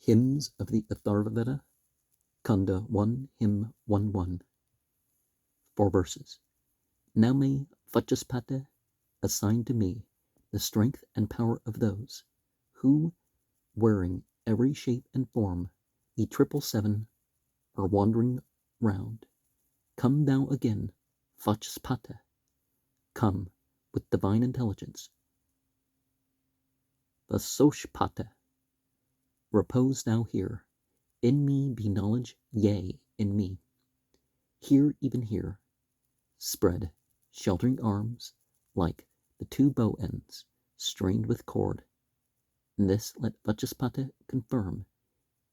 Hymns of the Atharvaveda, Kanda 1, Hymn 1-1. 4 verses. Now may Vachaspati assign to me the strength and power of those who, wearing every shape and form, the 777 are wandering round. Come thou again, Vachaspati, come with divine intelligence. Vasoshpati, repose thou here. In me be knowledge, yea, in me. Here, even here, spread sheltering arms like the 2 bow ends strained with cord. And this let Vachaspati confirm.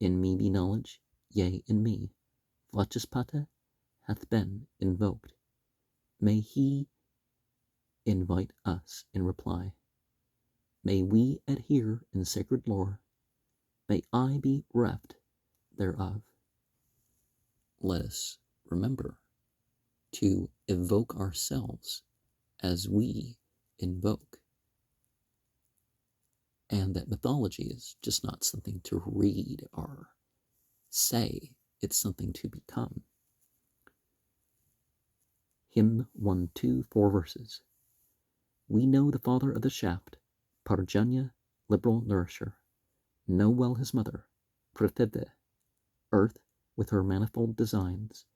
In me be knowledge, yea, in me. Vachaspati hath been invoked. May he invite us in reply. May we adhere in sacred lore. May I be reft thereof. Let us remember to evoke ourselves as we invoke. And that mythology is just not something to read or say, it's something to become. Hymn 1-2, 4 verses. We know the father of the shaft, Parjanya, liberal nourisher. Know well his mother, Prithvi, earth with her manifold designs.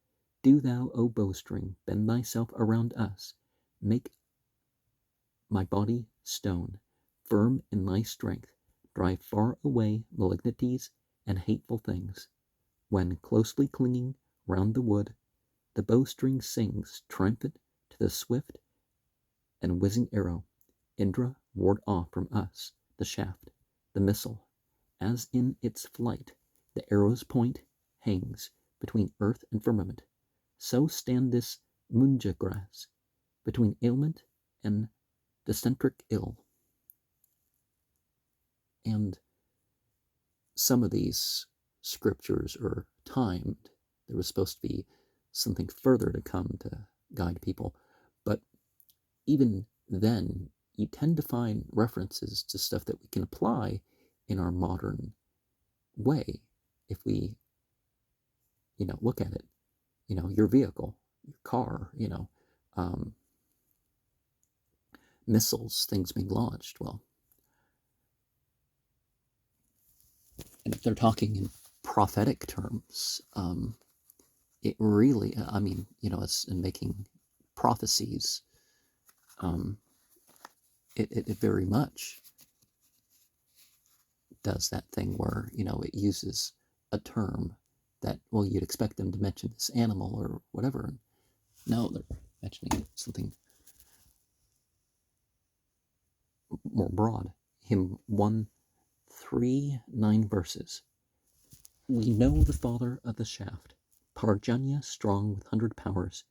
Do thou, O bowstring, bend thyself around us. Make my body stone, firm in thy strength. Drive far away malignities and hateful things. When closely clinging round the wood, the bowstring sings triumphant to the swift and whizzing arrow. Indra, ward off from us the shaft, the missile. As in its flight the arrow's point hangs between earth and firmament, so stand this munja grass between ailment and dysenteric ill. And some of these scriptures are timed. There was supposed to be something further to come to guide people. But even then, you tend to find references to stuff that we can apply in our modern way. If we, look at it, your vehicle, your car, missiles, things being launched. Well, and if they're talking in prophetic terms, it really, it's in making prophecies, it very much does that thing where, it uses a term that, well, you'd expect them to mention this animal or whatever. No, they're mentioning something more broad. Hymn 1-3, 9 verses. We know the father of the shaft, Parjanya strong with 100 powers.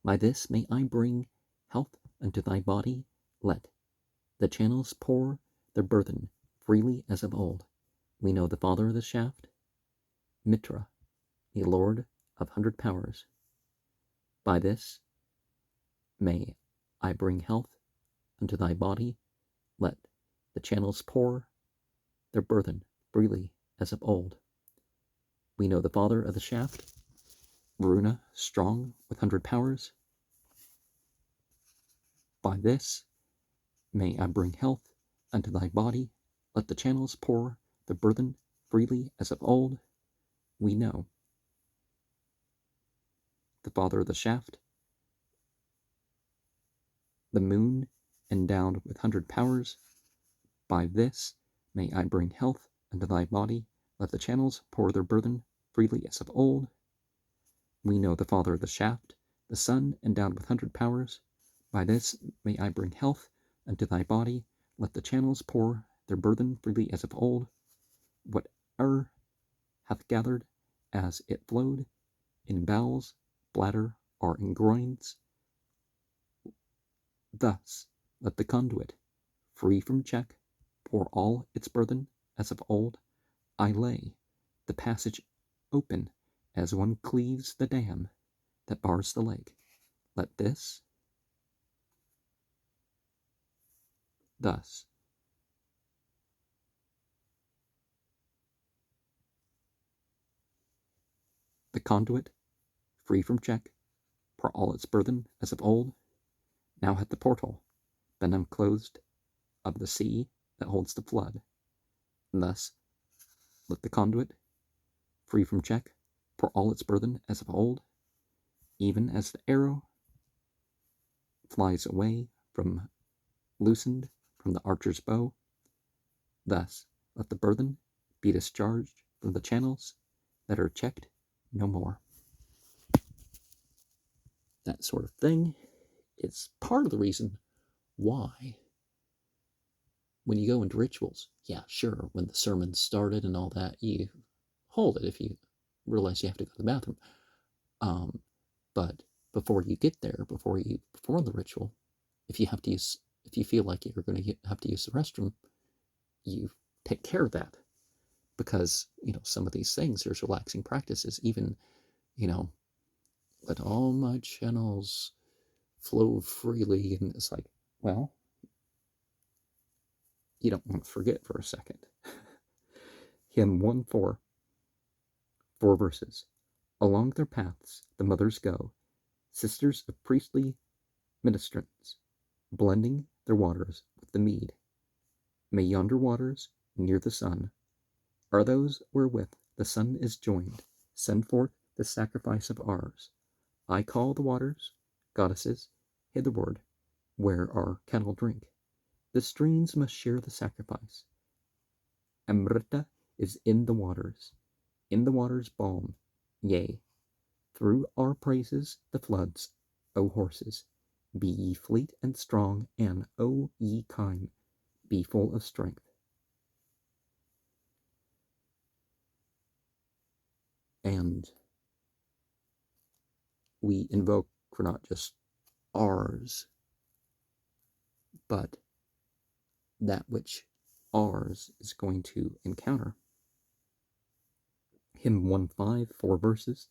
By this may I bring health unto thy body. Let the channels pour their burthen freely as of old. We know the father of the shaft, Mitra, the lord of 100 powers. By this may I bring health unto thy body. Let the channels pour their burthen freely as of old. We know the father of the shaft, Varuna, strong with 100 powers. By this may I bring health unto thy body. Let the channels pour the burthen freely as of old. We know the father of the shaft, the moon endowed with 100 powers. By this may I bring health unto thy body. Let the channels pour their burthen freely as of old. We know the father of the shaft, the sun endowed with 100 powers. By this may I bring health unto thy body. Let the channels pour their burthen freely as of old. Whate'er hath gathered as it flowed, in bowels, bladder, or in groins, thus let the conduit, free from check, pour all its burthen as of old. I lay the passage open as one cleaves the dam that bars the lake. Let this thus The conduit, free from check, for all its burthen as of old, now hath the portal been unclosed of the sea that holds the flood. And thus let the conduit, free from check, for all its burthen as of old, even as the arrow flies away from loosened from the archer's bow, thus let the burthen be discharged from the channels that are checked no more. That sort of thing is part of the reason why when you go into rituals, yeah, sure, when the sermon started and all that, you hold it if you realize you have to go to the bathroom. But before you get there, before you perform the ritual, if you feel like you're going to have to use the restroom, you take care of that, because some of these things, there's relaxing practices, even let all my channels flow freely, and it's like, well, you don't want to forget for a second. Hymn 1:4, 4 verses. Along their paths the mothers go, sisters of priestly ministrants, blending their waters with the mead. May yonder waters, near the sun, are those wherewith the sun is joined, send forth the sacrifice of ours. I call the waters, goddesses, hitherward, where our cattle drink. The streams must share the sacrifice. Amrita is in the waters balm, yea, through our praises the floods, O horses, be ye fleet and strong, and O ye kine, be full of strength. And we invoke for not just ours, but that which ours is going to encounter. Hymn 1:5, 4 verses.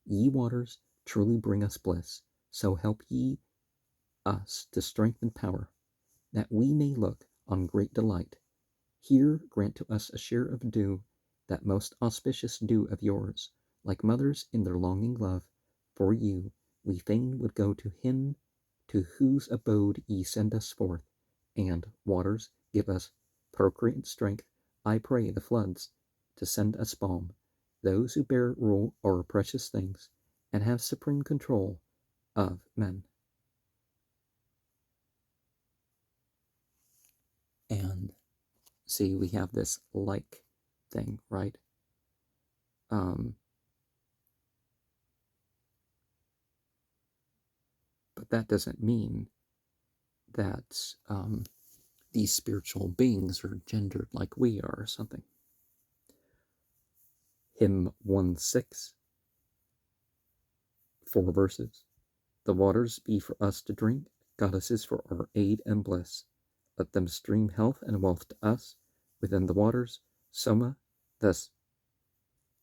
Ye waters truly bring us bliss, so help ye us to strength and power, that we may look on great delight. Here grant to us a share of dew, that most auspicious dew of yours. Like mothers in their longing love for you, we fain would go to him to whose abode ye send us forth, and, waters, give us procreant strength. I pray the floods to send us balm, those who bear rule o'er precious things, and have supreme control of men. And see, we have this like thing, right? But that doesn't mean that these spiritual beings are gendered like we are or something. Hymn 1:6, 4 verses. The waters be for us to drink, goddesses for our aid and bliss. Let them stream health and wealth to us within the waters. Soma thus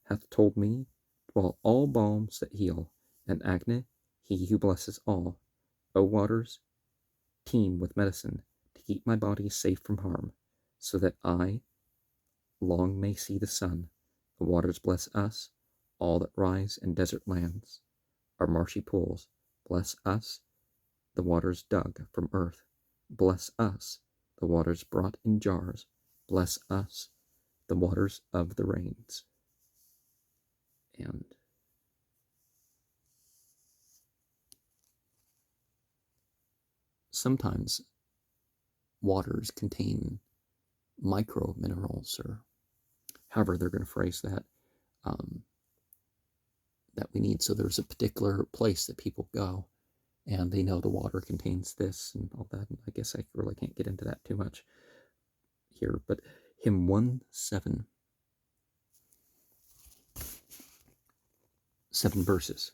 hath told me, dwell all balms that heal, and Agne, he who blesses all. O waters, teem with medicine to keep my body safe from harm, so that I long may see the sun. The waters bless us, all that rise in desert lands. Our marshy pools, bless us, the waters dug from earth. Bless us, the waters brought in jars. Bless us, the waters of the rains. And sometimes waters contain micro minerals, or however they're going to phrase that, that we need. So there's a particular place that people go, and they know the water contains this and all that. And I guess I really can't get into that too much here. But hymn 1:7, 7 verses.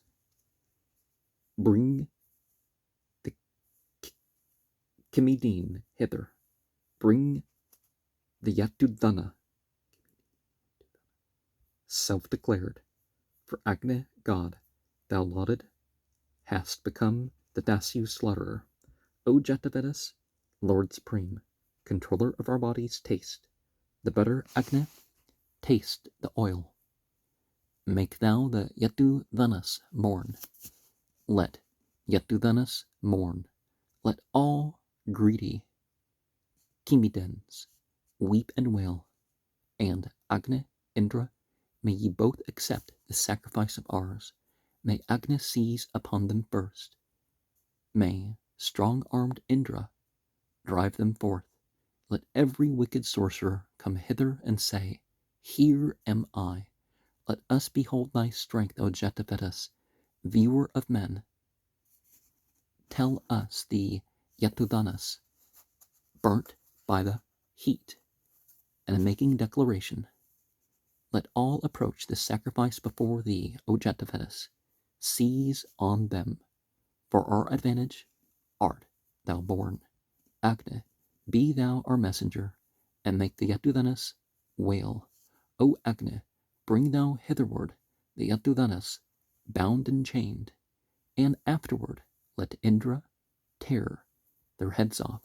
Bring the Kimidine hither. Bring the Yatudana, self-declared. For Agne, God, thou lauded, hast become the Dasu slaughterer. O Jatavedas, Lord Supreme, controller of our bodies, taste the butter, Agne, taste the oil. Make thou the Yatuthanas mourn. Let Yatuthanas mourn. Let all greedy Kimidens weep and wail. And Agne, Indra, may ye both accept the sacrifice of ours. May Agne seize upon them first. May strong-armed Indra drive them forth. Let every wicked sorcerer come hither and say, Here am I. Let us behold thy strength, O Jatavedas, viewer of men. Tell us the Yatuthanas, burnt by the heat, and making declaration, let all approach this sacrifice before thee, O Jatavedas. Seize on them. For our advantage art thou born. Agne, be thou our messenger, and make the Yatuthanas wail. O Agne, bring thou hitherward the Yatuthanas, bound and chained, and afterward let Indra tear their heads off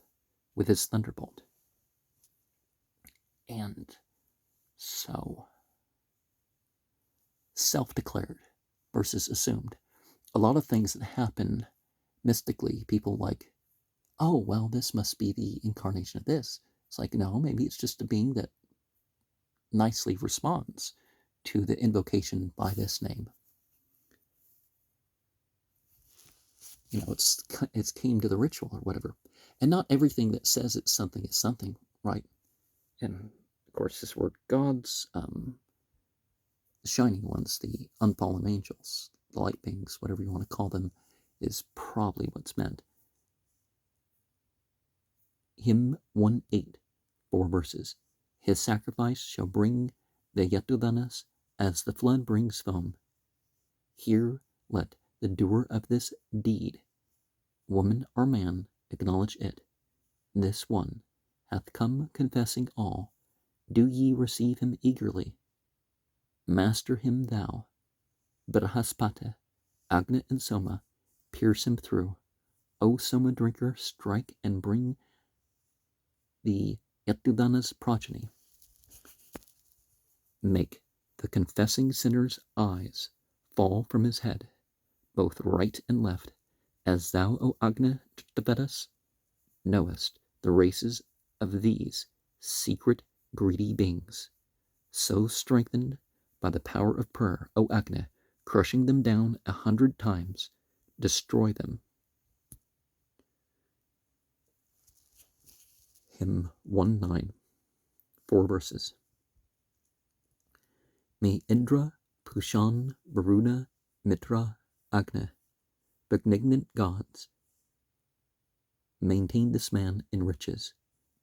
with his thunderbolt. And so, self-declared versus assumed. A lot of things that happen mystically, people like, oh, well, this must be the incarnation of this. It's like, no, maybe it's just a being that nicely responds to the invocation by this name. You know, it's came to the ritual or whatever. And not everything that says it's something is something, right? And of course, this word gods, the shining ones, the unfallen angels, the light beings, whatever you want to call them, is probably what's meant. Hymn 1:8, 4 verses. His sacrifice shall bring the Yatuthanas as the flood brings foam. Here let the doer of this deed, woman or man, acknowledge it. This one hath come confessing all. Do ye receive him eagerly? Master him thou. Brahaspata, Agni and Soma, pierce him through. O Soma drinker, strike and bring the Yatuthanas progeny. Make the confessing sinner's eyes fall from his head, both right and left, as thou, O Agni Vedas, knowest the races of these secret greedy beings. So strengthened by the power of prayer, O Agni, crushing them down 100 times, destroy them. Hymn 1:9, 4 verses. May Indra, Pushan, Varuna, Mitra, Agni, benignant gods, maintain this man in riches.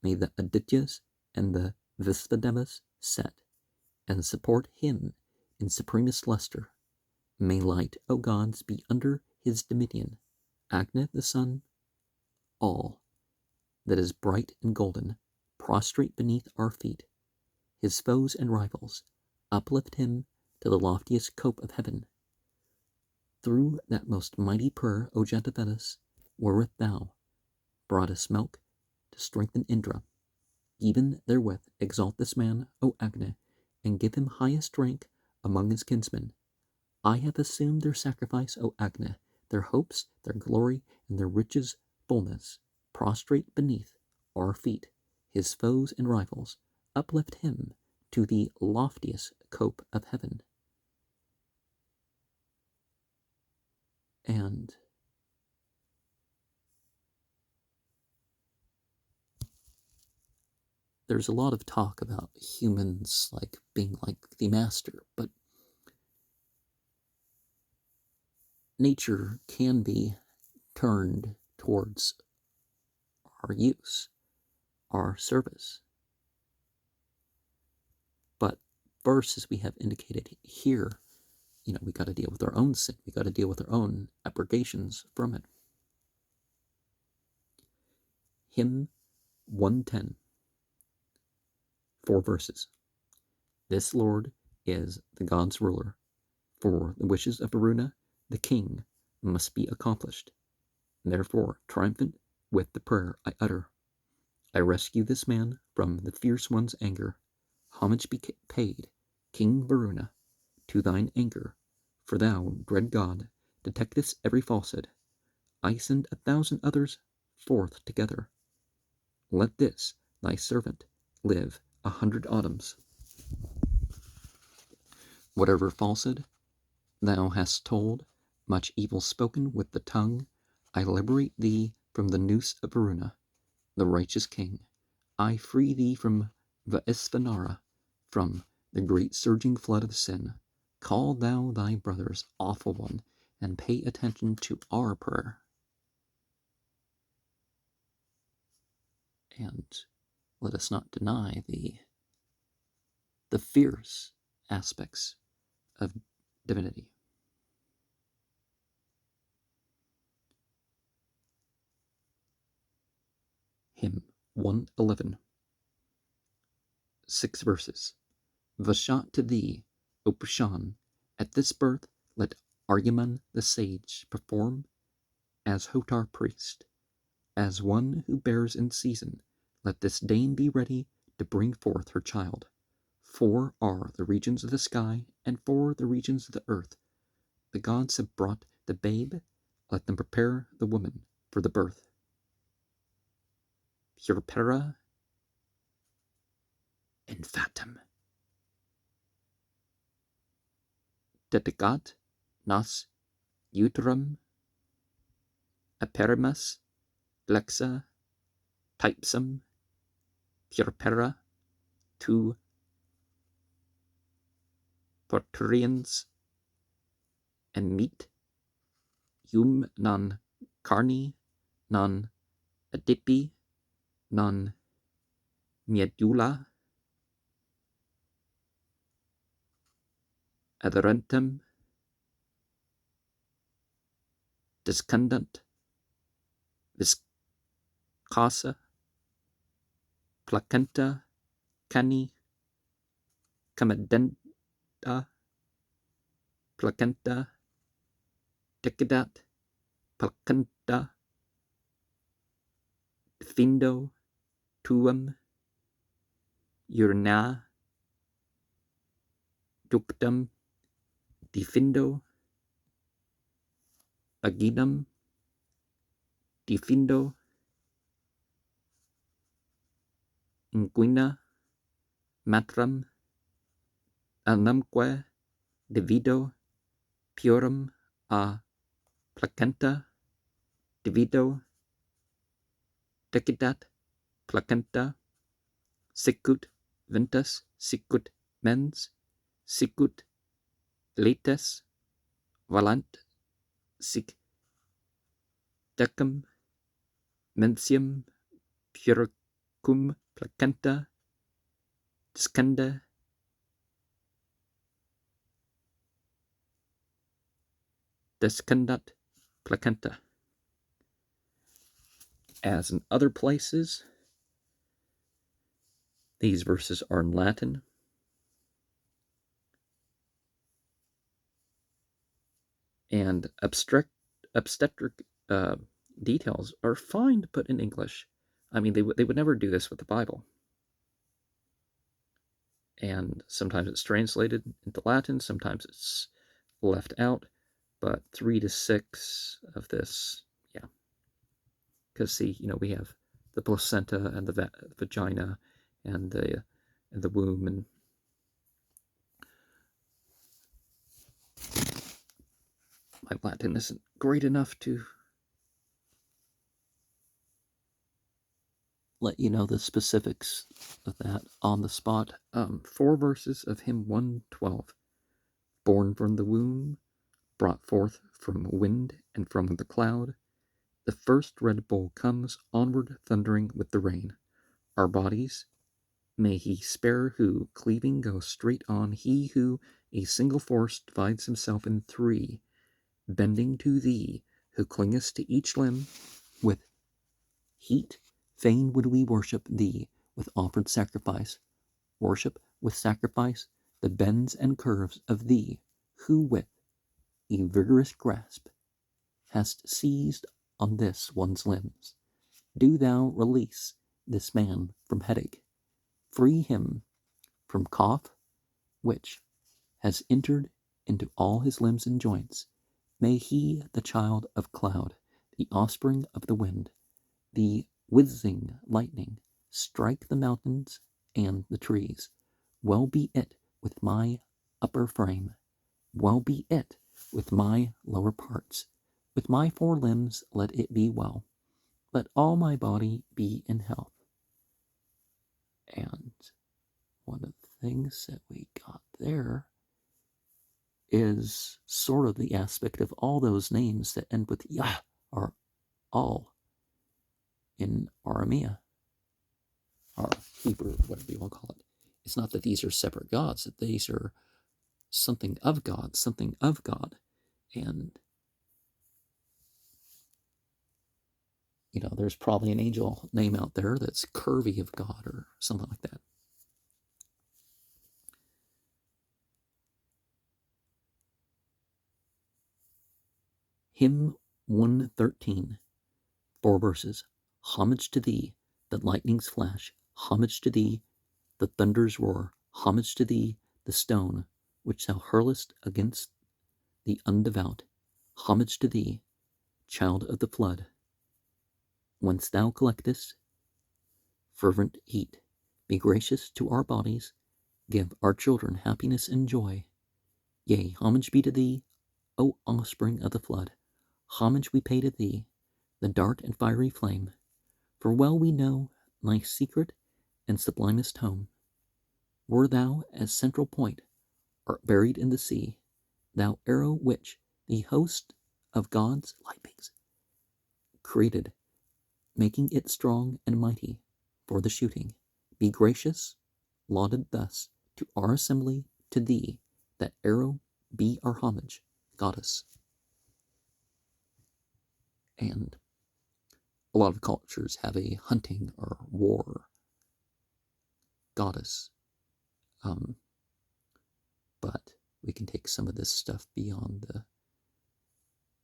May the Adityas and the Vistadevas set and support him in supremest luster. May light, O gods, be under his dominion. Agni the sun, all that is bright and golden, prostrate beneath our feet. His foes and rivals, uplift him to the loftiest cope of heaven. Through that most mighty prayer, O Jatavedas, wherewith thou broughtest milk to strengthen Indra, even therewith exalt this man, O Agni, and give him highest rank among his kinsmen. I have assumed their sacrifice, O Agni, their hopes, their glory, and their riches' fullness, prostrate beneath our feet. His foes and rivals, uplift him to the loftiest cope of heaven. And there's a lot of talk about humans like being like the master, but nature can be turned towards our use, our service. But first, as we have indicated here, we got to deal with our own sin. We got to deal with our own abrogations from it. Hymn 110, 4 verses. This Lord is the God's ruler. For the wishes of Varuna, the king, must be accomplished. Therefore, triumphant with the prayer I utter, I rescue this man from the fierce one's anger. Homage be paid, King Varuna. to thine anger, for thou, dread God, detectest every falsehood. I send 1,000 others forth together. Let this, thy servant, live 100 autumns. Whatever falsehood thou hast told, much evil spoken with the tongue, I liberate thee from the noose of Varuna, the righteous king. I free thee from Vaisvanara, from the great surging flood of sin. Call thou thy brothers, awful one, and pay attention to our prayer. And let us not deny the fierce aspects of divinity. Hymn 111. 6 verses. Vashat to thee, O Pushan, at this birth let Aryaman the sage perform as Hotar priest. As one who bears in season, let this dame be ready to bring forth her child. 4 are the regions of the sky, and 4 the regions of the earth. The gods have brought the babe, let them prepare the woman for the birth. Purpera infatum. Dedicat nas uterum aperimus lexa typsum purpera tu porturiens and meat non carni non adipi non medulla adherentum discundant viscosa placenta cani comedenda placenta decidat placenta defindo tuum urina ductum defindo agidum defindo inguina matram anumque devido purum a placenta devido decidat placenta sicut ventus sicut mens sicut lates valant sic decum mensium puricum placenta discenda discendat placenta. As in other places, these verses are in Latin, and obstetric details are fine to put in English. I mean, they would never do this with the Bible. And sometimes it's translated into Latin, sometimes it's left out, but 3 to 6 of this, yeah. Because see, we have the placenta and the vagina and the womb, and my Latin isn't great enough to let you know the specifics of that on the spot. 4 verses of hymn 112. Born from the womb, brought forth from wind and from the cloud, the first red bull comes onward thundering with the rain. Our bodies may he spare who, cleaving, goes straight on, he who a single force divides himself in 3, bending to thee, who clingest to each limb with heat. Fain would we worship thee with offered sacrifice, worship with sacrifice the bends and curves of thee, who with a vigorous grasp hast seized on this one's limbs. Do thou release this man from headache, free him from cough, which has entered into all his limbs and joints. May he, the child of cloud, the offspring of the wind, the whizzing lightning, strike the mountains and the trees. Well be it with my upper frame, well be it with my lower parts, with my 4 limbs let it be well. Let all my body be in health. And one of the things that we got there is sort of the aspect of all those names that end with Yah are all in Aramea, or Hebrew, whatever you want to call it. It's not that these are separate gods, that these are something of God, something of God. And, there's probably an angel name out there that's curvy of God or something like that. Hymn 113, 4 verses. Homage to thee, the lightnings flash. Homage to thee, the thunders roar. Homage to thee, the stone which thou hurlest against the undevout. Homage to thee, child of the flood, whence thou collectest fervent heat. Be gracious to our bodies, give our children happiness and joy. Yea, homage be to thee, O offspring of the flood. Homage we pay to thee, the dart and fiery flame. For well we know thy secret and sublimest home. Were thou as central point, art buried in the sea, thou arrow which the host of God's lightnings created, making it strong and mighty for the shooting. Be gracious, lauded thus, to our assembly, to thee, that arrow be our homage, goddess. And a lot of cultures have a hunting or war goddess. But we can take some of this stuff beyond the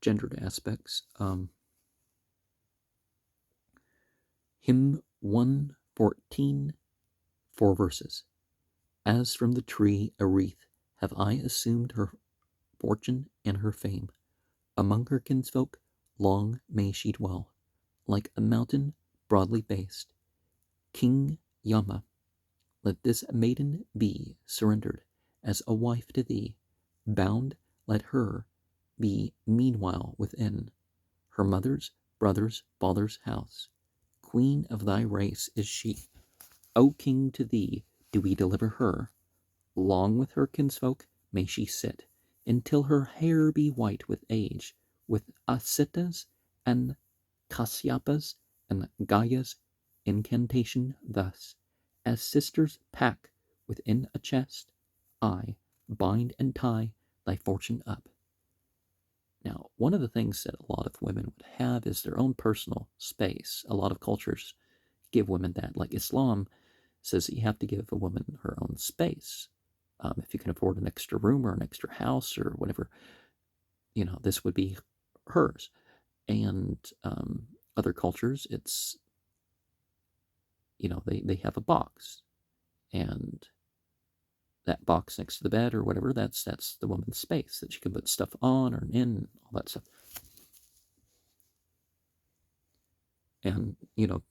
gendered aspects. Hymn 114, 4 verses. As from the tree a wreath have I assumed her fortune and her fame. Among her kinsfolk long may she dwell, like a mountain broadly based. King Yama, let this maiden be surrendered as a wife to thee. Bound let her be meanwhile within her mother's, brother's, father's house. Queen of thy race is she. O king, to thee do we deliver her. Long with her kinsfolk may she sit, until her hair be white with age, with Asitas and Kasyapas and Gaia's incantation thus. As sisters pack within a chest, I bind and tie thy fortune up. Now, one of the things that a lot of women would have is their own personal space. A lot of cultures give women that, like Islam says that you have to give a woman her own space. If you can afford an extra room or an extra house or whatever, this would be hers. And other cultures, it's, they have a box, and that box next to the bed or whatever, that's the woman's space that she can put stuff on or in, all that stuff. And,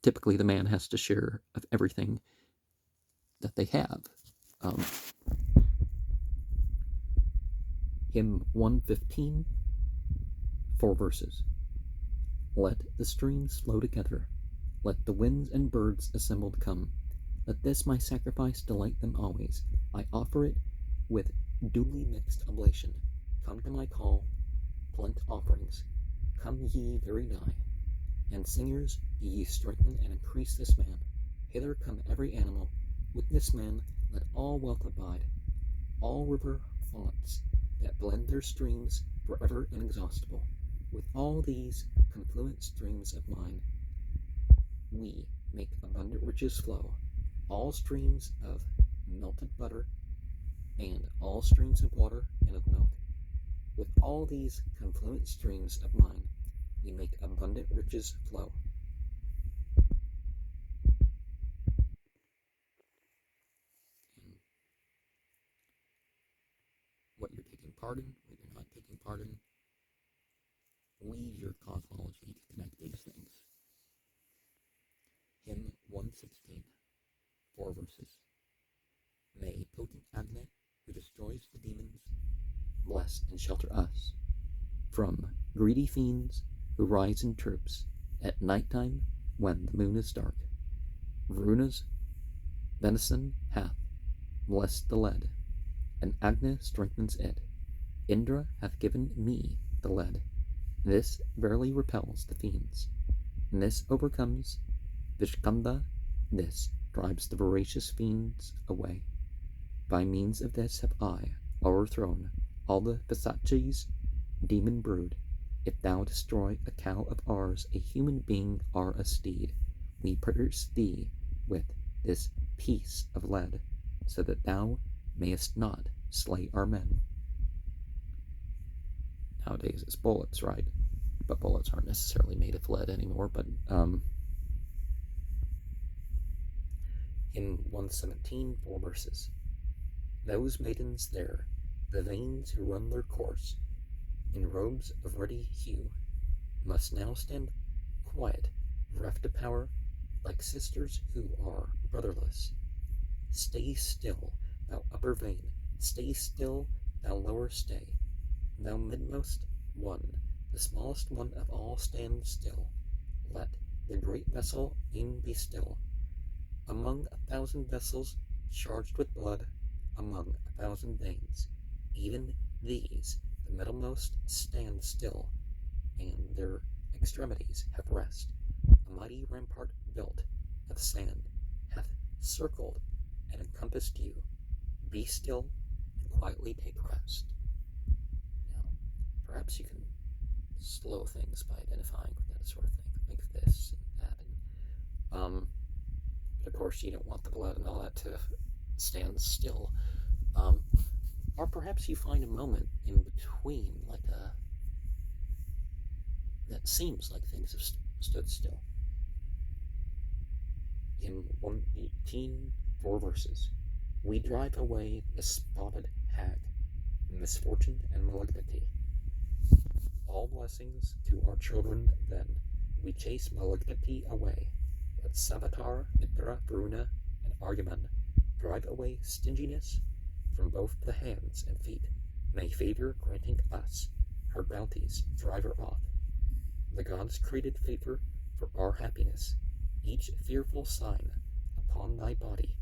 typically the man has to share of everything that they have. Hymn 115, 4 verses. Let the streams flow together, let the winds and birds assembled come. Let this my sacrifice delight them always. I offer it with duly mixed oblation. Come to my call, plant offerings. Come ye very nigh. And singers, be ye strengthen and increase this man. Hither come every animal. With this man let all wealth abide. All river fonts that blend their streams forever inexhaustible. With all these confluent streams of mine, we make abundant riches flow. All streams of melted butter and all streams of water and of milk. With all these confluent streams of mine, we make abundant riches flow. And what you're taking pardon, or you're not taking pardon. Weave your cosmology to connect these things. Hymn 116, 4 verses. May potent Agni, who destroys the demons, bless and shelter us from greedy fiends who rise in troops at nighttime when the moon is dark. Varuna's venison hath blessed the lead, and Agni strengthens it. Indra hath given me the lead. This verily repels the fiends. This overcomes Vishkanda. This drives the voracious fiends away. By means of this have I overthrown all the Pisachis, demon brood. If thou destroy a cow of ours, a human being or a steed, we pierce thee with this piece of lead, so that thou mayest not slay our men. Nowadays it's bullets, right? But bullets aren't necessarily made of lead anymore. But in 117, 4 verses. Those maidens there, the veins who run their course, in robes of ruddy hue, must now stand quiet, reft of power, like sisters who are brotherless. Stay still, thou upper vein, stay still, thou lower stay. Thou midmost one, the smallest one of all, stand still. Let the great vessel e'en be still. Among 1,000 vessels charged with blood, among 1,000 veins, even these, the middlemost, stand still, and their extremities have rest. A mighty rampart built of sand hath circled and encompassed you. Be still and quietly take rest. Now, perhaps you can slow things by identifying with that sort of thing. Think of this and that. But of course, you don't want the blood and all that to stand still. Or perhaps you find a moment in between, that seems like things have stood still. In 118, 4 verses. We drive away the spotted hag, misfortune and malignity. All blessings to our children then. We chase malignity away. Let Savitar, Mitra, Varuna, and Arguman drive away stinginess from both the hands and feet. May favor granting us her bounties drive her off. The gods created favor for our happiness, each fearful sign upon thy body,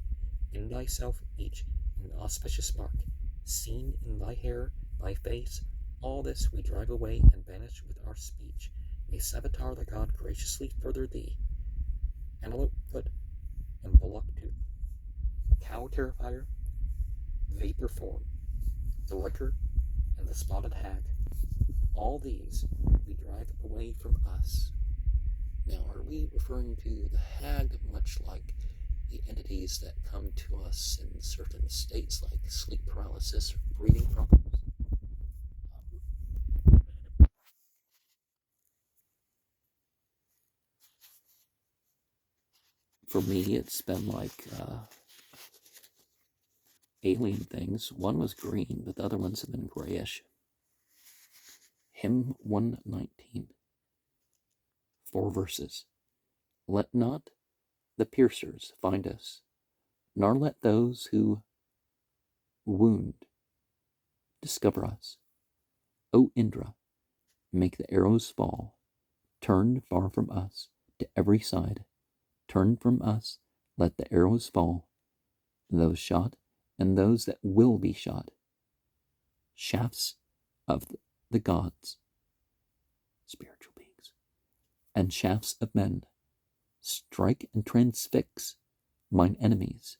in thyself each an auspicious mark, seen in thy hair, thy face. All this we drive away and banish with our speech. May Savitar the god graciously further thee. Antelope foot and bullock tooth, cow terrifier, vapor form, the liquor, and the spotted hag. All these we drive away from us. Now, are we referring to the hag much like the entities that come to us in certain states like sleep paralysis or breathing problems? For me, it's been like alien things. One was green, but the other ones have been grayish. Hymn 119, 4 verses. Let not the piercers find us, nor let those who wound discover us. O Indra, make the arrows fall. Turn far from us to every side. Turn from us, let the arrows fall. Those shot and those that will be shot. Shafts of the gods, spiritual beings, and shafts of men. Strike and transfix mine enemies.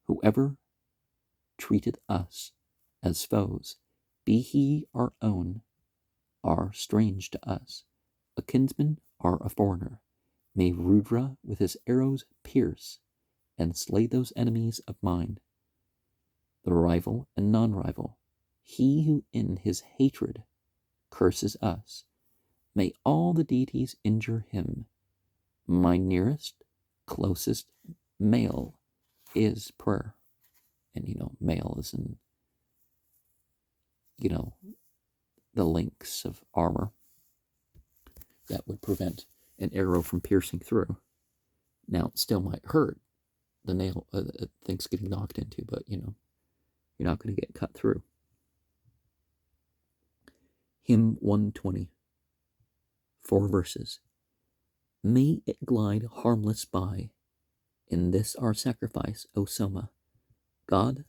Whoever treated us as foes, be he our own, are strange to us, a kinsman or a foreigner. May Rudra with his arrows pierce and slay those enemies of mine, the rival and non-rival, he who in his hatred curses us. May all the deities injure him. My nearest, closest male is prayer. And male is in the links of armor that would prevent an arrow from piercing through. Now, it still might hurt the nail, things getting knocked into, but you're not going to get cut through. Hymn 120, 4 verses. May it glide harmless by, in this our sacrifice, O Soma. God,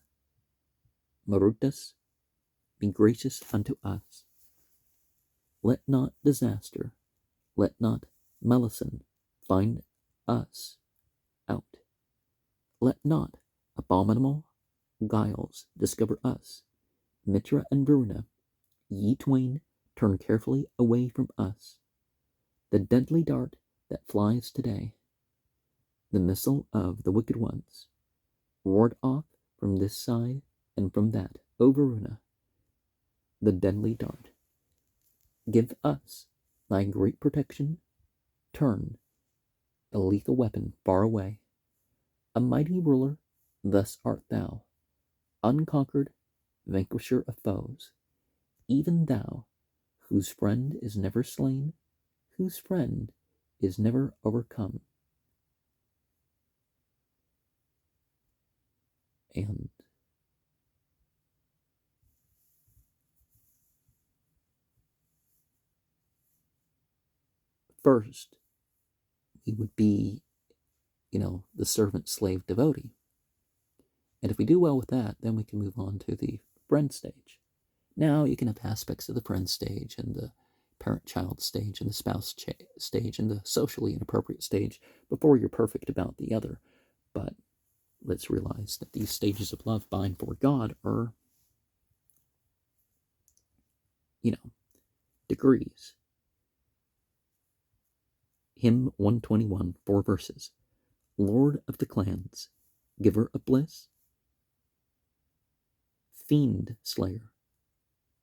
Marutas, be gracious unto us. Let not disaster, let not malison find us out. Let not abominable guiles discover us. Mitra and Varuna, ye twain, turn carefully away from us. The deadly dart that flies today, the missile of the wicked ones, ward off from this side and from that, O Varuna, the deadly dart. Give us thy great protection, turn the lethal weapon far away. A mighty ruler, thus art thou, unconquered, vanquisher of foes, even thou, whose friend is never slain, whose friend is never overcome. And first, we would be, the servant-slave devotee. And if we do well with that, then we can move on to the friend stage. Now you can have aspects of the friend stage and the parent-child stage and the spouse stage and the socially inappropriate stage before you're perfect about the other. But let's realize that these stages of love bind for God are, degrees. Hymn 121, 4 verses. Lord of the clans, giver of bliss, fiend slayer,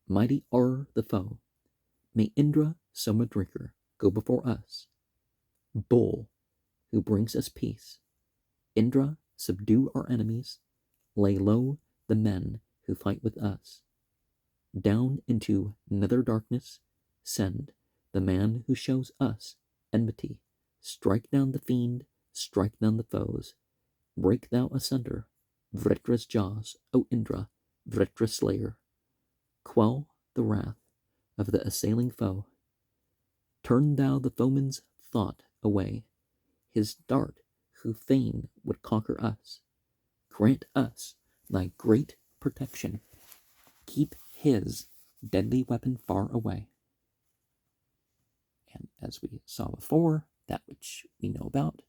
mighty o'er the foe, may Indra, Soma drinker, go before us. Bull, who brings us peace, Indra, subdue our enemies, lay low the men who fight with us. Down into nether darkness send the man who shows us enmity. Strike down the fiend, strike down the foes. Break thou asunder Vretra's jaws, O Indra, Vretra slayer. Quell the wrath of the assailing foe. Turn thou the foeman's thought away, his dart who fain would conquer us. Grant us thy great protection. Keep his deadly weapon far away. And as we saw before, that which we know about,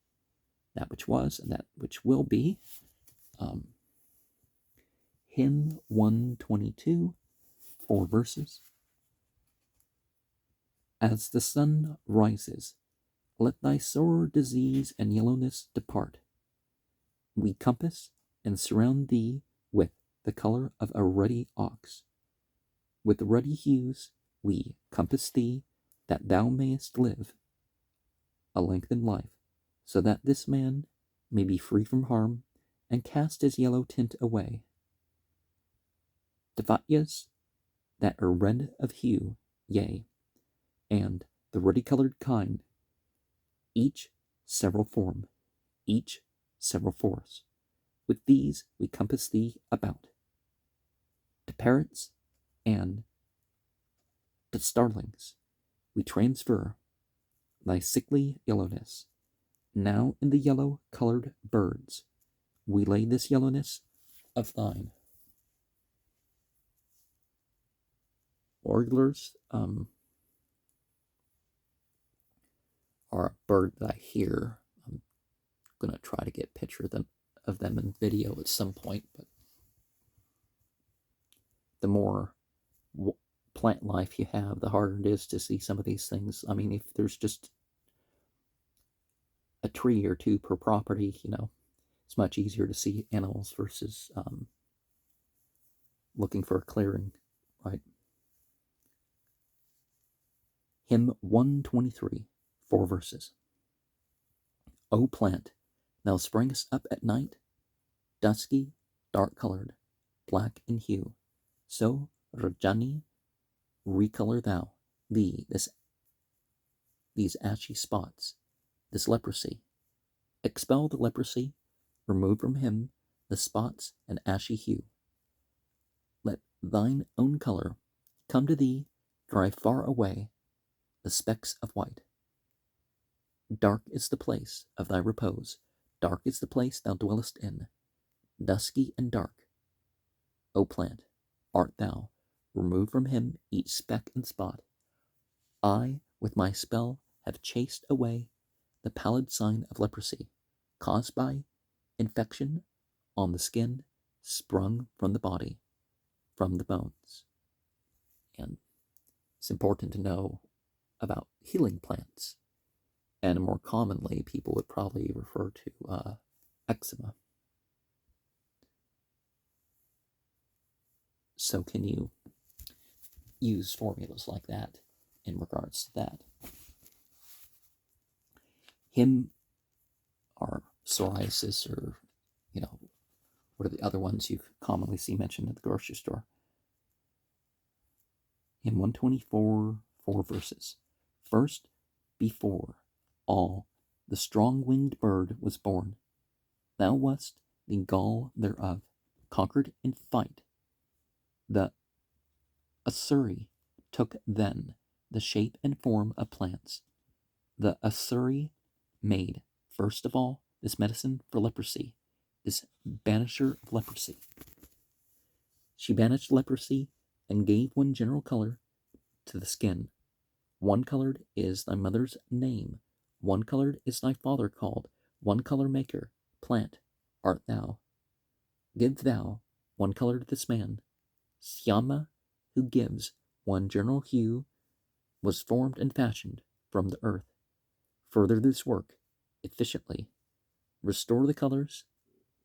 that which was, and that which will be. Hymn 122, 4 verses. As the sun rises, let thy sore disease and yellowness depart. We compass and surround thee with the color of a ruddy ox. With ruddy hues we compass thee, that thou mayest live a lengthened life, so that this man may be free from harm and cast his yellow tint away. Devatyas that are red of hue, yea, and the ruddy-colored kind, each several form, each several force. With these we compass thee about. To parrots and to starlings we transfer thy sickly yellowness. Now in the yellow-colored birds we lay this yellowness of thine. Warblers are a bird that I hear. I'm going to try to get a picture of them in video at some point, but the more plant life you have, the harder it is to see some of these things. I mean, if there's just a tree or two per property, it's much easier to see animals versus looking for a clearing, right? Hymn 123, 4 verses. O plant, thou sprangest up at night, dusky, dark-colored, black in hue. So Rajani, recolor thou thee these ashy spots, this leprosy. Expel the leprosy, remove from him the spots and ashy hue. Let thine own color come to thee, drive far away the specks of white. Dark is the place of thy repose, dark is the place thou dwellest in, dusky and dark, O plant, art thou, remove from him each speck and spot. I, with my spell, have chased away the pallid sign of leprosy, caused by infection on the skin, sprung from the body, from the bones. And it's important to know about healing plants. And more commonly, people would probably refer to eczema. So can you use formulas like that in regards to that? Him or psoriasis, or, what are the other ones you commonly see mentioned at the grocery store? Hymn 124, 4 verses. First, before all, the strong-winged bird was born. Thou wast the gall thereof, conquered in fight. The Asuri took then the shape and form of plants. The Asuri made, first of all, this medicine for leprosy, this banisher of leprosy. She banished leprosy and gave one general color to the skin. One colored is thy mother's name, one colored is thy father called, one color maker, plant, art thou. Give thou one color to this man. Syama, who gives one general hue, was formed and fashioned from the earth. Further this work efficiently. Restore the colors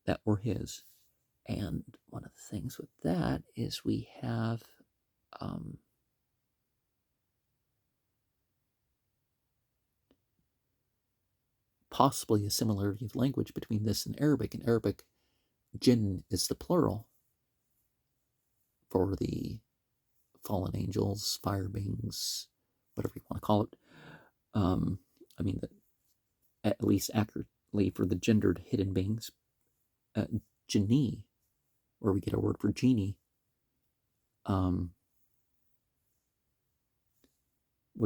that were his. And one of the things with that is we have possibly a similarity of language between this and Arabic. In Arabic, jinn is the plural for the fallen angels, fire beings, whatever you want to call it. At least accurately for the gendered hidden beings. Jinni, where we get our word for genie, would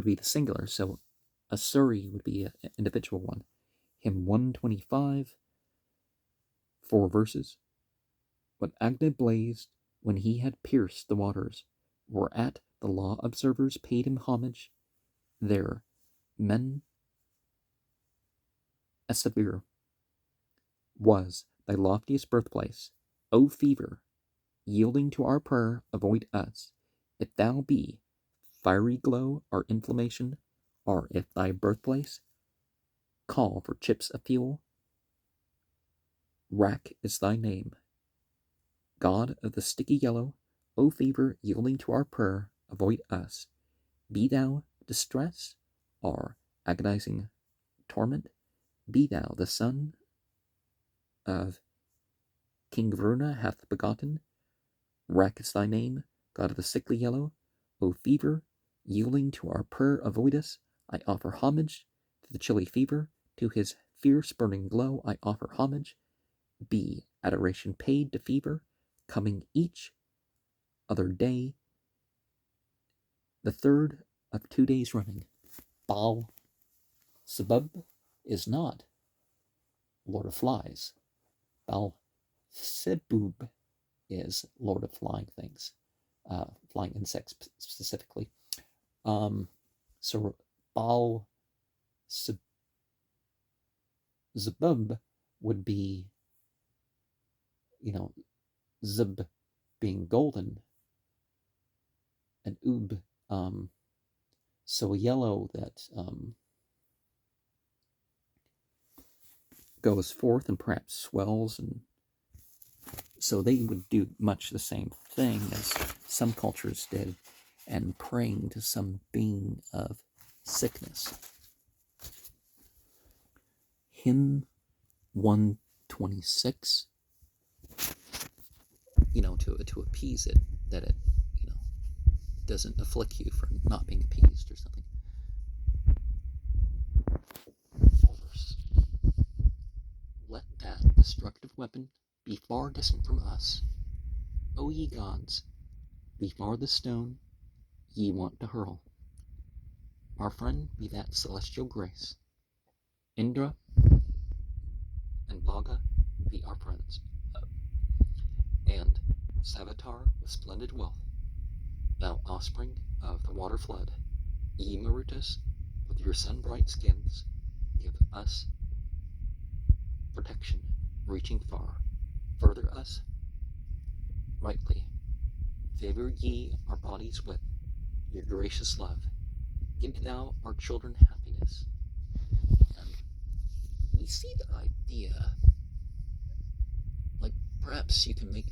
be the singular. So Asuri would be an individual one. Hymn 125, 4 verses. When Agni blazed, when he had pierced the waters, whereat the law observers paid him homage, there Men Esavir was thy loftiest birthplace. O fever, yielding to our prayer, avoid us. If thou be fiery glow or inflammation, or if thy birthplace call for chips of fuel, Rack is thy name. God of the sticky yellow, O fever, yielding to our prayer, avoid us. Be thou distress or agonizing torment, be thou the son of King Verna hath begotten. Rack is thy name, God of the sickly yellow, O fever, yielding to our prayer, avoid us. I offer homage to the chilly fever, to his fierce burning glow I offer homage. Be adoration paid to fever, coming each other day, the third of 2 days running. Baal Sebub is not Lord of Flies. Baal Sebub is Lord of Flying Things, flying insects specifically. So Baal Zebub would be, Zeb being golden, and Ub, so a yellow that goes forth and perhaps swells, and so they would do much the same thing as some cultures did, and praying to some being of sickness. Hymn 126, to appease it, that it, doesn't afflict you for not being appeased or something. Let that destructive weapon be far distant from us. O ye gods, be far the stone ye want to hurl. Our friend be that celestial grace. Indra and Bhaga be our friends, and Savitar with splendid wealth, thou offspring of the water flood, ye Marutas with your sun-bright skins, give us protection reaching far, further us rightly, favor ye our bodies with your gracious love, give thou our children happiness. And we see the idea, like perhaps you can make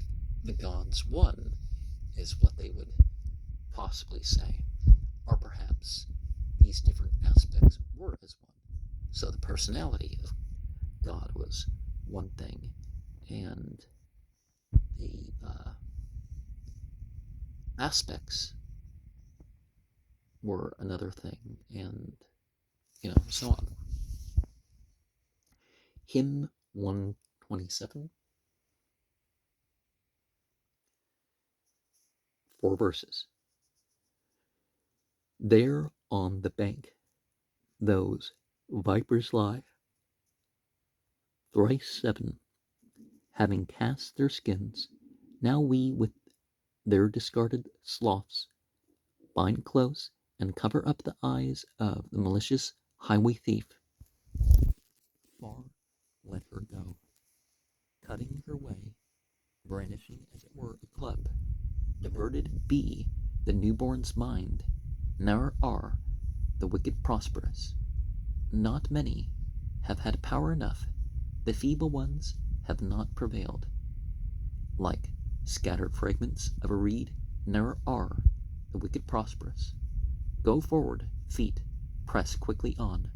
the gods one, is what they would possibly say, or perhaps these different aspects were as one. So the personality of God was one thing, and the aspects were another thing, and so on. Hymn 127, 4 verses. There on the bank those vipers lie, thrice 7, having cast their skins. Now we with their discarded sloths bind close and cover up the eyes of the malicious highway thief. Far let her go, cutting her way, brandishing as it were a club. Diverted be the newborn's mind, ne'er are the wicked prosperous. Not many have had power enough, the feeble ones have not prevailed. Like scattered fragments of a reed, ne'er are the wicked prosperous. Go forward, feet, press quickly on,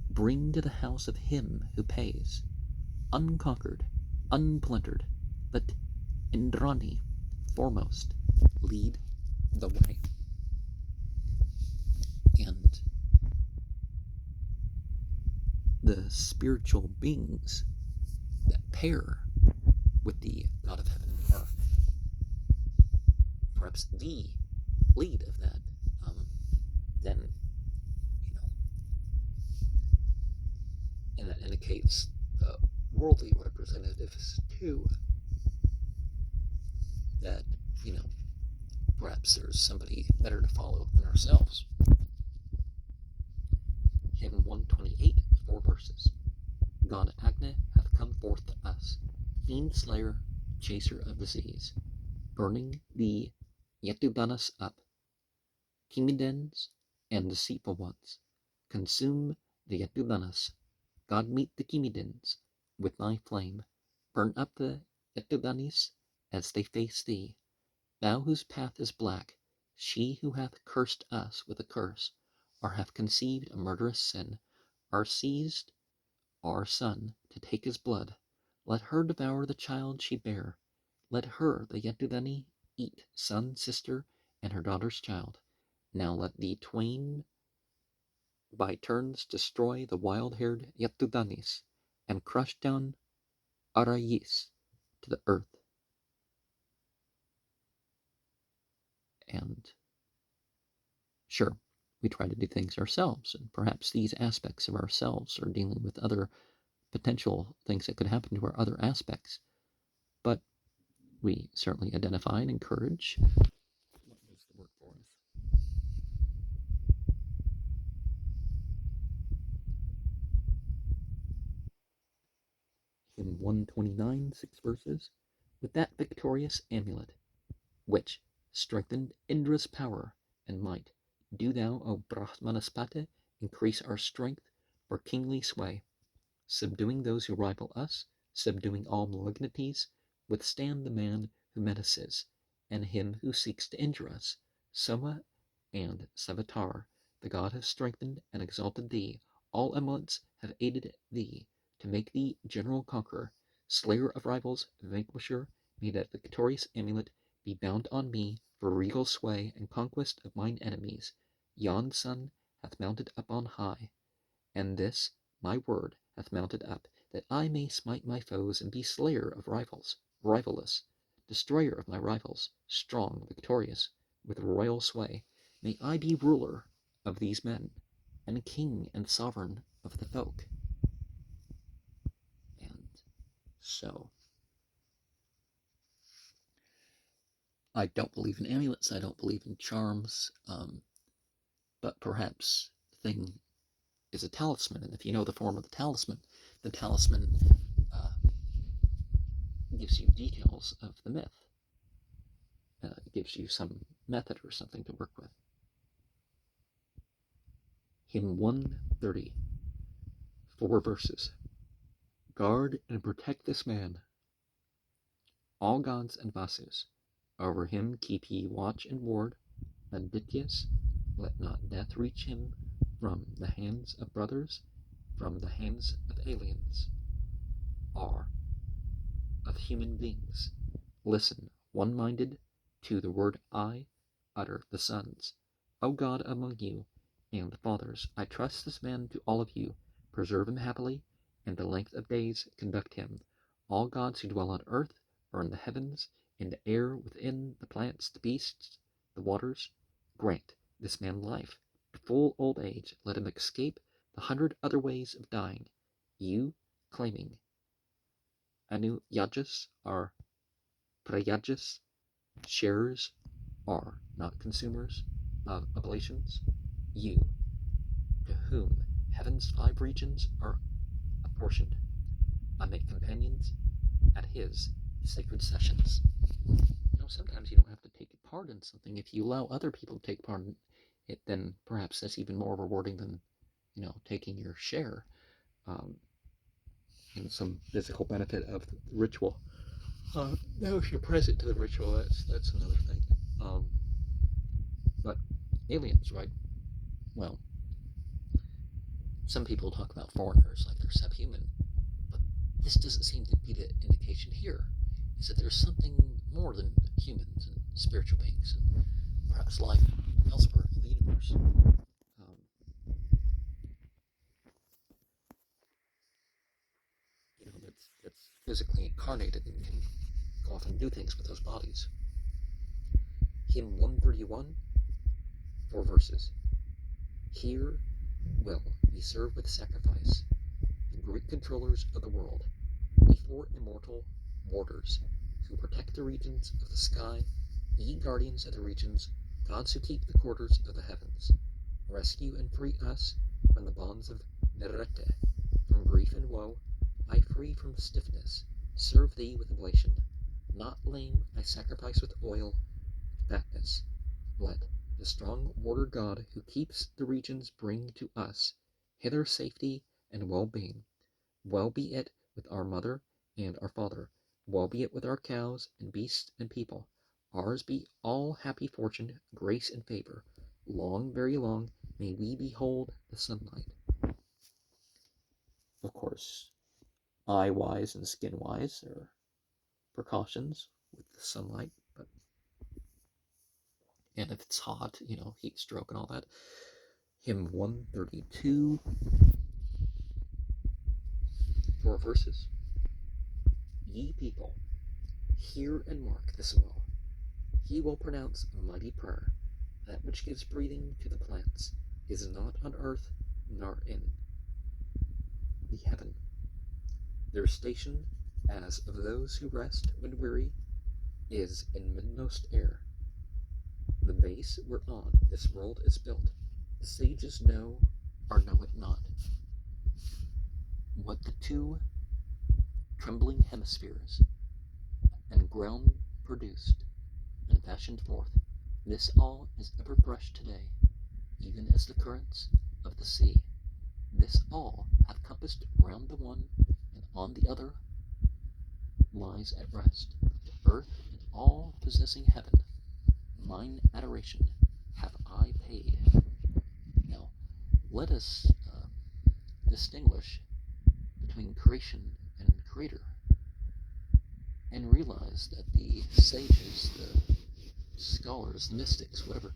bring to the house of him who pays. Unconquered, unplantered, let Indrani foremost lead the way. And the spiritual beings that pair with the God of Heaven are perhaps the lead of that. Then, and that indicates worldly representatives too. That, perhaps there's somebody better to follow than ourselves. Hymn 128, 4 verses. God Agni hath come forth to us, fiend slayer, chaser of disease, burning the Yetudanas up, Chimidens and deceitful ones. Consume the Yetudanas. God meet the Chimidens with thy flame. Burn up the Yetudanis as they face thee. Thou whose path is black, she who hath cursed us with a curse, or hath conceived a murderous sin, or seized our son to take his blood, let her devour the child she bare. Let her, the Yetudani, eat son, sister, and her daughter's child. Now let the twain by turns destroy the wild-haired Yetudanis, and crush down Arayis to the earth. And sure, we try to do things ourselves, and perhaps these aspects of ourselves are dealing with other potential things that could happen to our other aspects. But we certainly identify and encourage what does the work for us. In 129, 6 verses, with that victorious amulet, which strengthened Indra's power and might, do thou, O Brahmanaspati, increase our strength for kingly sway, subduing those who rival us, subduing all malignities, withstand the man who menaces, and him who seeks to injure us. Soma and Savitar, the god has strengthened and exalted thee. All amulets have aided thee to make thee general conqueror, slayer of rivals, vanquisher. May that victorious amulet be bound on me for regal sway and conquest of mine enemies, yon sun hath mounted up on high, and this my word hath mounted up, that I may smite my foes and be slayer of rivals, rivalous, destroyer of my rivals, strong, victorious, with royal sway. May I be ruler of these men, and king and sovereign of the folk. And so, I don't believe in amulets, I don't believe in charms, but perhaps the thing is a talisman, and if you know the form of the talisman uh, gives you details of the myth. It gives you some method or something to work with. Hymn 130, 4 verses. Guard and protect this man, all gods and vasus. Over him keep ye watch and ward. Aditya's, let not death reach him from the hands of brothers, from the hands of aliens, or of human beings. Listen, one-minded, to the word I utter the sons. O God among you and the fathers, I trust this man to all of you. Preserve him happily, and the length of days conduct him. All gods who dwell on earth, or in the heavens, in the air, within the plants, the beasts, the waters, grant this man life. To full old age, let him escape the 100 other ways of dying. You, claiming Anuyajas are Prayajas, sharers are not consumers of oblations. You, to whom heaven's 5 regions are apportioned, I make companions at his sacred sessions. Sometimes you don't have to take part in something. If you allow other people to take part in it, then perhaps that's even more rewarding than, taking your share in some physical benefit of the ritual. Now, if you're present to the ritual, that's another thing. But aliens, right? Well, some people talk about foreigners like they're subhuman, but this doesn't seem to be the indication here. Is that there's something more than humans and spiritual beings, and perhaps life elsewhere in the universe. That's physically incarnated and can go off and do things with those bodies. Hymn 131, 4 verses. Here will ye serve with sacrifice the great controllers of the world, ye 4 immortal warders who protect the regions of the sky, ye guardians of the regions, gods who keep the quarters of the heavens. Rescue and free us from the bonds of Nerete, from grief and woe. I free from stiffness, serve thee with oblation. Not lame, I sacrifice with oil, fatness. Let the strong warder God who keeps the regions bring to us hither safety and well-being. Well be it with our mother and our father, well be it with our cows and beasts and people. Ours be all happy fortune, grace and favor. Long, very long, may we behold the sunlight. Of course, eye-wise and skin-wise, there are precautions with the sunlight, and if it's hot, heat stroke and all that. Hymn 132, 4 verses. Ye people, hear and mark this well. He will pronounce a mighty prayer. That which gives breathing to the plants is not on earth nor in the heaven. Their station, as of those who rest when weary, is in midmost air. The base whereon this world is built, the sages know or know it not. What the 2 trembling hemispheres and ground produced and fashioned forth, this all is ever fresh today, even as the currents of the sea. This all hath compassed round the one, and on the other lies at rest. To earth and all possessing heaven, mine adoration have I paid. Now, let us distinguish between creation and creator, and realize that the sages, the scholars, the mystics, whatever,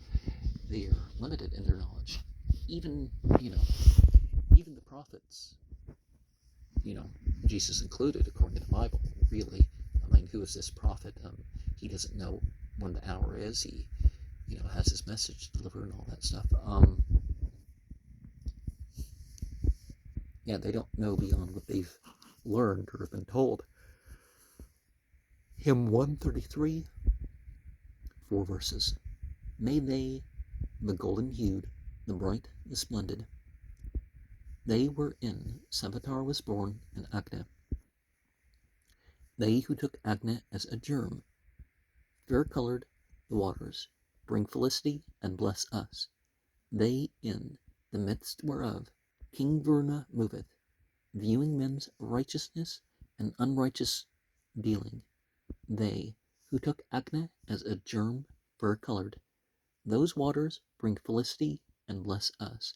they are limited in their knowledge. Even, even the prophets, Jesus included, according to the Bible, really. I mean, who is this prophet? He doesn't know when the hour is. He, has his message delivered and all that stuff. They don't know beyond what they've learned or have been told. Hymn 133, 4 verses. May they, the golden-hued, the bright, the splendid, they wherein Savitar was born and Agna, they who took Agna as a germ, fair-colored the waters, bring felicity and bless us. They in the midst whereof King Verna moveth, viewing men's righteousness and unrighteous dealing. They who took Agna as a germ, fair-colored, those waters bring felicity and bless us,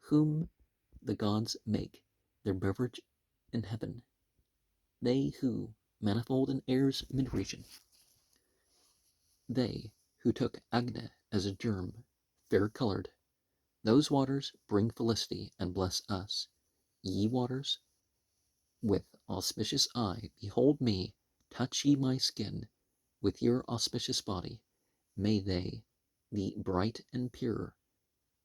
whom the gods make their beverage in heaven. They who manifold in air's mid-region, they who took Agna as a germ, fair-colored, those waters bring felicity and bless us. Ye waters, with auspicious eye, behold me, touch ye my skin, with your auspicious body. May they be bright and pure,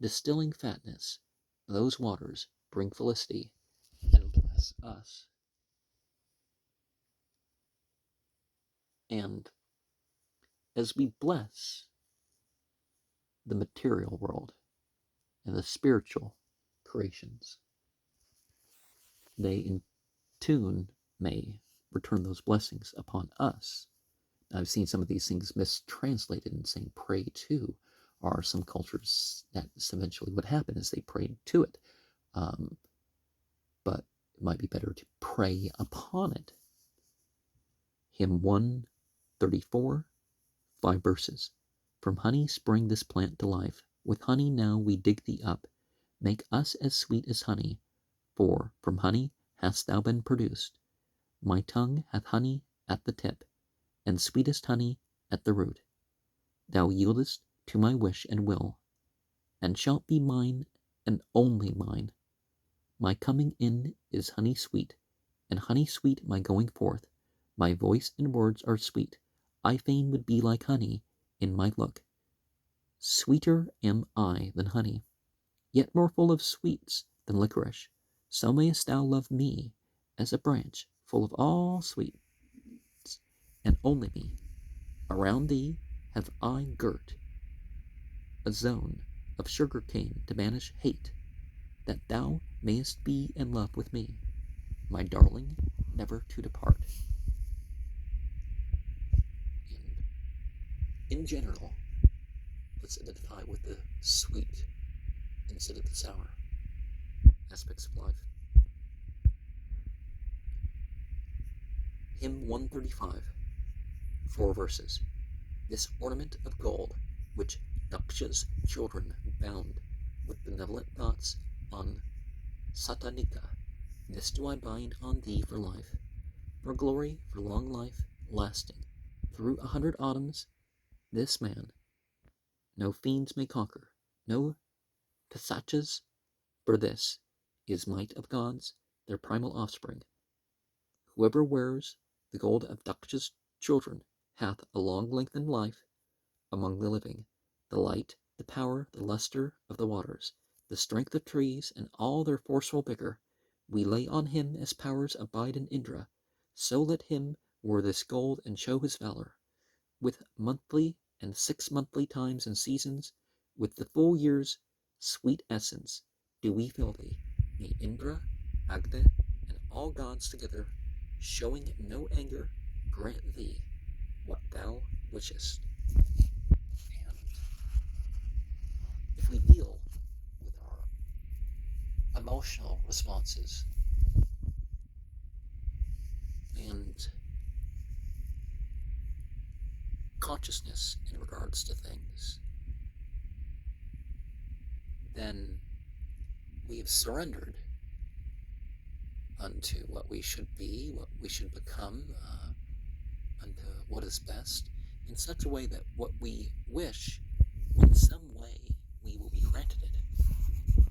distilling fatness, those waters bring felicity and bless us. And as we bless the material world and the spiritual creations, they in tune may return those blessings upon us. I've seen some of these things mistranslated and saying pray to, or some cultures that's eventually what happened is they prayed to it. But it might be better to pray upon it. Hymn 134, 5 verses. From honey sprang this plant to life. With honey now we dig thee up. Make us as sweet as honey, for from honey hast thou been produced. My tongue hath honey at the tip, and sweetest honey at the root. Thou yieldest to my wish and will, and shalt be mine and only mine. My coming in is honey sweet, and honey sweet my going forth. My voice and words are sweet. I fain would be like honey in my look. Sweeter am I than honey, yet more full of sweets than licorice. So mayest thou love me as a branch full of all sweets, and only me. Around thee have I girt a zone of sugar cane to banish hate, that thou mayest be in love with me, my darling, never to depart. And in general, let's identify with the sweet instead of the sour aspects of life. Hymn 135, 4 verses. This ornament of gold, which Daksha's children bound with benevolent thoughts on Satanika, this do I bind on thee for life, for glory, for long life, lasting, through 100 autumns. This man no fiends may conquer, no pisachas, for this is might of gods, their primal offspring. Whoever wears the gold of Daksha's children hath a long lengthened life among the living, the light, the power, the luster of the waters, the strength of trees, and all their forceful vigor, we lay on him as powers abide in Indra. So let him wear this gold and show his valor. With monthly and 6 monthly times and seasons, with the full year's sweet essence, do we fill thee. May Indra, Agna, and all gods together, showing no anger, grant thee what thou wishest. And if we deal with our emotional responses and consciousness in regards to things, then we have surrendered unto what we should be, what we should become, unto what is best. in such a way that what we wish